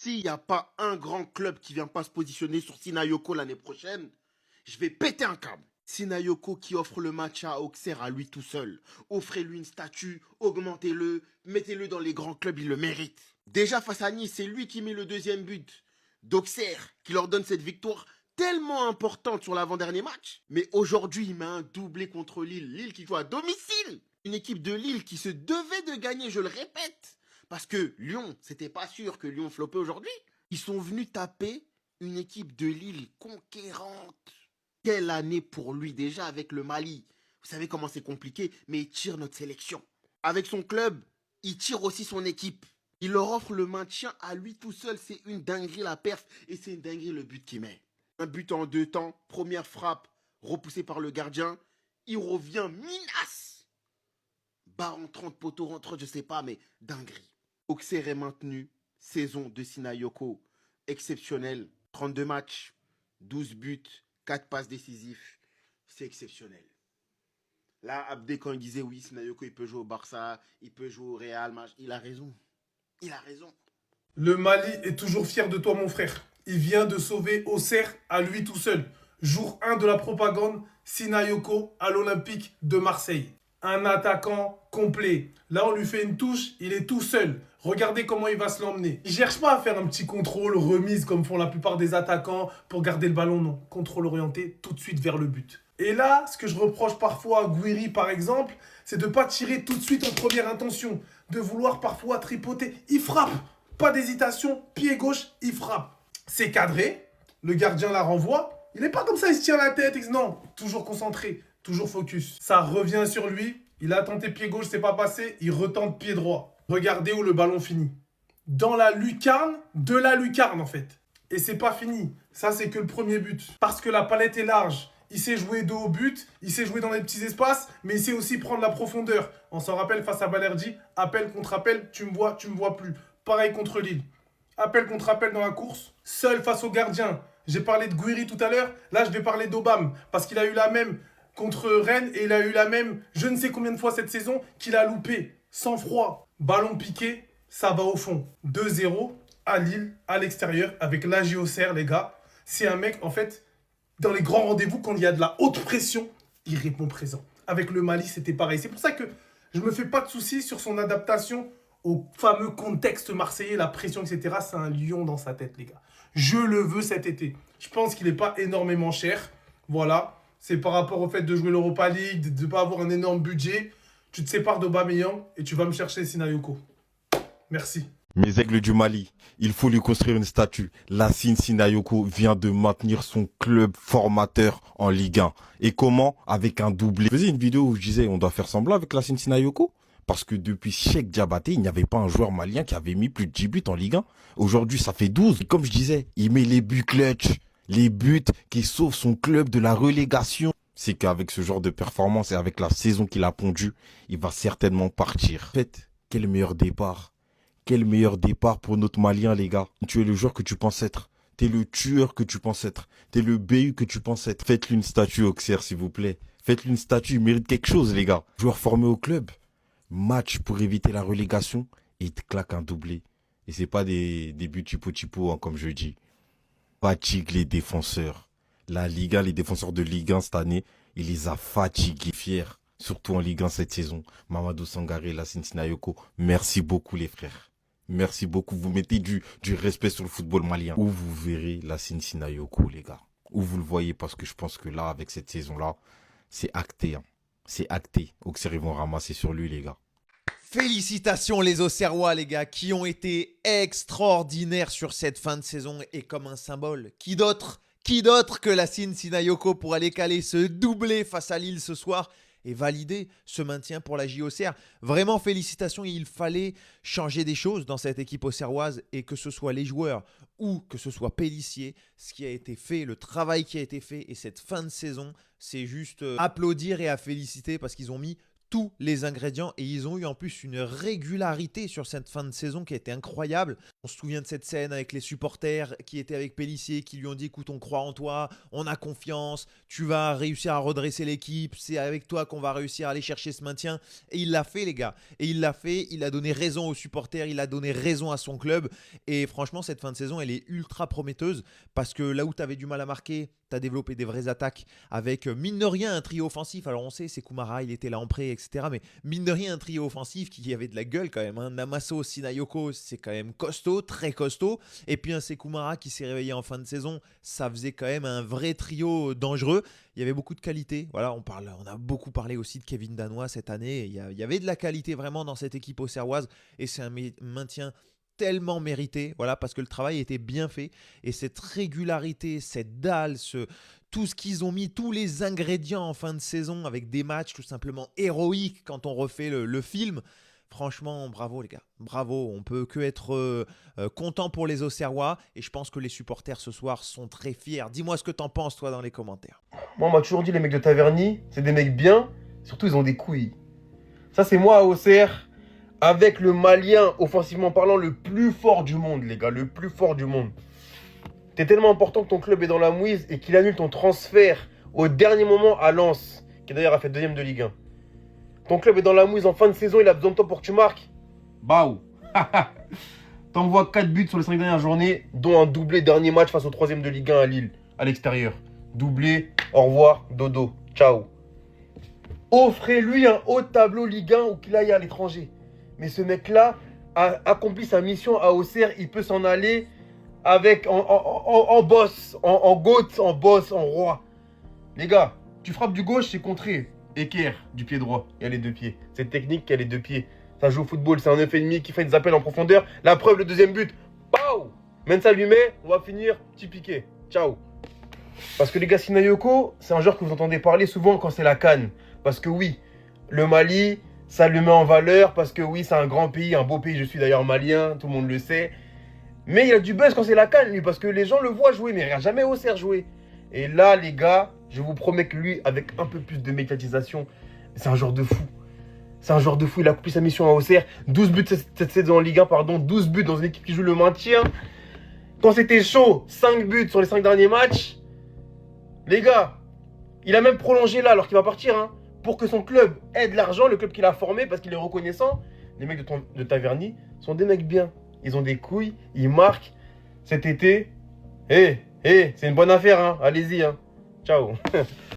S'il n'y a pas un grand club qui vient pas se positionner sur Sinayoko l'année prochaine, je vais péter un câble. Sinayoko qui offre le match à Auxerre à lui tout seul. Offrez-lui une statue, augmentez-le, mettez-le dans les grands clubs, il le mérite. Déjà face à Nice, c'est lui qui met le deuxième but d'Auxerre, qui leur donne cette victoire tellement importante sur l'avant-dernier match. Mais aujourd'hui, il met un doublé contre Lille. Lille qui joue à domicile. Une équipe de Lille qui se devait de gagner, je le répète. Parce que Lyon, c'était pas sûr que Lyon floppait aujourd'hui. Ils sont venus taper une équipe de Lille conquérante. Quelle année pour lui déjà avec le Mali. Vous savez comment c'est compliqué, mais il tire notre sélection. Avec son club, il tire aussi son équipe. Il leur offre le maintien à lui tout seul. C'est une dinguerie la perf et c'est une dinguerie le but qu'il met. Un but en 2 temps, première frappe, repoussée par le gardien. Il revient minace. Bas en 30 poteaux rentrant, je sais pas, mais dinguerie. Auxerre est maintenu. Saison de Sinayoko exceptionnelle. 32 matchs, 12 buts, 4 passes décisives. C'est exceptionnel. Là, Abdé, quand il disait oui, Sinayoko, il peut jouer au Barça, il peut jouer au Real, il a raison. Il a raison. Le Mali est toujours fier de toi, mon frère. Il vient de sauver Auxerre à lui tout seul. Jour 1 de la propagande, Sinayoko à l'Olympique de Marseille. Un attaquant complet. Là, on lui fait une touche, il est tout seul. Regardez comment il va se l'emmener. Il ne cherche pas à faire un petit contrôle, remise comme font la plupart des attaquants pour garder le ballon, non. Contrôle orienté tout de suite vers le but. Et là, ce que je reproche parfois à Guiri, par exemple, c'est de ne pas tirer tout de suite en première intention. De vouloir parfois tripoter. Il frappe. Pas d'hésitation, pied gauche, il frappe. C'est cadré, le gardien la renvoie. Il n'est pas comme ça, il se tient la tête. Non, toujours concentré, toujours focus. Ça revient sur lui. Il a tenté pied gauche, c'est pas passé. Il retente pied droit. Regardez où le ballon finit. Dans la lucarne, de la lucarne en fait. Et c'est pas fini. Ça, c'est que le premier but. Parce que la palette est large. Il sait jouer dos au but, il sait jouer dans les petits espaces, mais il sait aussi prendre la profondeur. On s'en rappelle face à Balerdi, appel contre appel, tu me vois plus. Pareil contre Lille. Appel contre appel dans la course, seul face au gardien. J'ai parlé de Guiri tout à l'heure, là je vais parler d'Obam, parce qu'il a eu la même contre Rennes et il a eu la même je ne sais combien de fois cette saison qu'il a loupé. Sans froid, ballon piqué, ça va au fond. 2-0 à Lille, à l'extérieur, avec l'AJ Auxerre, les gars. C'est un mec, en fait, dans les grands rendez-vous, quand il y a de la haute pression, il répond présent. Avec le Mali, c'était pareil. C'est pour ça que je ne me fais pas de soucis sur son adaptation au fameux contexte marseillais, la pression, etc. C'est un lion dans sa tête, les gars. Je le veux cet été. Je pense qu'il n'est pas énormément cher. Voilà. C'est par rapport au fait de jouer l'Europa League, de ne pas avoir un énorme budget. Tu te sépares d'Aubameyang et tu vas me chercher Sinayoko. Merci. Mes aigles du Mali, il faut lui construire une statue. Lassine Sinayoko vient de maintenir son club formateur en Ligue 1. Et comment? Avec un doublé. Je faisais une vidéo où je disais on doit faire semblant avec Lassine Sinayoko. Parce que depuis Cheikh Diabaté, il n'y avait pas un joueur malien qui avait mis plus de 10 buts en Ligue 1. Aujourd'hui, ça fait 12. Et comme je disais, il met les buts clutch. Les buts qui sauvent son club de la relégation. C'est qu'avec ce genre de performance et avec la saison qu'il a pondue, il va certainement partir. En fait, quel meilleur départ. Quel meilleur départ pour notre Malien, les gars. Tu es le joueur que tu penses être. T'es le tueur que tu penses être. T'es le BU que tu penses être. Faites-lui une statue, Auxerre, s'il vous plaît. Faites-lui une statue, il mérite quelque chose, les gars. Joueur formé au club. Match pour éviter la relégation. Et il te claque un doublé. Et c'est pas des buts typo, hein, comme je dis. Fatigue les défenseurs. La Liga, les défenseurs de Ligue 1 cette année, il les a fatigués. Fiers. Surtout en Ligue 1 cette saison. Mamadou Sangaré, Lassine Sinayoko. Merci beaucoup, les frères. Merci beaucoup. Vous mettez du respect sur le football malien. Où vous verrez Lassine Sinayoko, les gars. Où vous le voyez, parce que je pense que là, avec cette saison-là, c'est acté. Hein. C'est acté. Auxerre, ils vont ramasser sur lui, les gars. Félicitations les Auxerrois, les gars, qui ont été extraordinaires sur cette fin de saison et comme un symbole. Qui d'autre que Lassine Sinayoko pour aller caler ce doublé face à Lille ce soir et valider ce maintien pour la JOCR. Vraiment félicitations, il fallait changer des choses dans cette équipe auxerroise et que ce soit les joueurs ou que ce soit Pélissier, ce qui a été fait, le travail qui a été fait et cette fin de saison, c'est juste applaudir et à féliciter parce qu'ils ont mis tous les ingrédients et ils ont eu en plus une régularité sur cette fin de saison qui a été incroyable. On se souvient de cette scène avec les supporters qui étaient avec Pélissier, qui lui ont dit écoute, on croit en toi, on a confiance, tu vas réussir à redresser l'équipe, c'est avec toi qu'on va réussir à aller chercher ce maintien. Et il l'a fait les gars, et il l'a fait, il a donné raison aux supporters, il a donné raison à son club et franchement cette fin de saison elle est ultra prometteuse parce que là où tu avais du mal à marquer, tu as développé des vraies attaques avec mine de rien un trio offensif. Alors on sait c'est Koumara, il était là en prêt etc. Mais mine de rien un trio offensif qui avait de la gueule quand même, hein. Namaso, Sinayoko c'est quand même costaud, très costaud. Et puis un Sekoumara qui s'est réveillé en fin de saison, ça faisait quand même un vrai trio dangereux. Il y avait beaucoup de qualité. Voilà, on a beaucoup parlé aussi de Kevin Danois cette année. Il y avait de la qualité vraiment dans cette équipe auxerroise et c'est un maintien tellement mérité, voilà, parce que le travail était bien fait et cette régularité, cette dalle, tout ce qu'ils ont mis, tous les ingrédients en fin de saison avec des matchs tout simplement héroïques quand on refait le film. Franchement, bravo les gars, bravo, on peut que être content pour les Auxerrois et je pense que les supporters ce soir sont très fiers. Dis-moi ce que t'en penses toi dans les commentaires. Moi, on m'a toujours dit les mecs de Taverny, c'est des mecs bien, surtout ils ont des couilles. Ça c'est moi à Auxerre, avec le Malien, offensivement parlant, le plus fort du monde les gars, le plus fort du monde. T'es tellement important que ton club est dans la mouise et qu'il annule ton transfert au dernier moment à Lens, qui d'ailleurs a fait 2e de Ligue 1. Ton club est dans la mouise en fin de saison, il a besoin de toi pour que tu marques. Baou. T'envoies 4 buts sur les 5 dernières journées, dont un doublé dernier match face au 3e de Ligue 1 à Lille, à l'extérieur. Doublé, au revoir, dodo, ciao. Offrez-lui un haut tableau Ligue 1 ou qu'il aille à l'étranger. Mais ce mec-là a accompli sa mission à Auxerre, il peut s'en aller avec en boss, en goat, en boss, en roi. Les gars, tu frappes du gauche, c'est contré. Équerre du pied droit, il y a les 2 pieds. C'est technique qu'il y a les 2 pieds. Ça joue au football, c'est un 9,5 qui fait des appels en profondeur. La preuve, le 2e but. Pow! Mensa lui met, on va finir, petit piqué. Ciao. Parce que les gars, Sinayoko, c'est un joueur que vous entendez parler souvent quand c'est la CAN. Parce que oui, le Mali, ça le met en valeur. Parce que oui, c'est un grand pays, un beau pays. Je suis d'ailleurs malien, tout le monde le sait. Mais il a du buzz quand c'est la CAN, lui. Parce que les gens le voient jouer, mais il n'a jamais Auxerre jouer. Et là, les gars, je vous promets que lui, avec un peu plus de médiatisation, c'est un joueur de fou. C'est un joueur de fou. Il a accompli sa mission à Auxerre. 12 buts cette saison en Ligue 1, pardon. 12 buts dans une équipe qui joue le maintien. Quand c'était chaud, 5 buts sur les 5 derniers matchs. Les gars, il a même prolongé là alors qu'il va partir, hein, pour que son club ait de l'argent, le club qu'il a formé, parce qu'il est reconnaissant. Les mecs de Taverny sont des mecs bien. Ils ont des couilles, ils marquent. Cet été, c'est une bonne affaire, hein. Allez-y, hein. Ciao.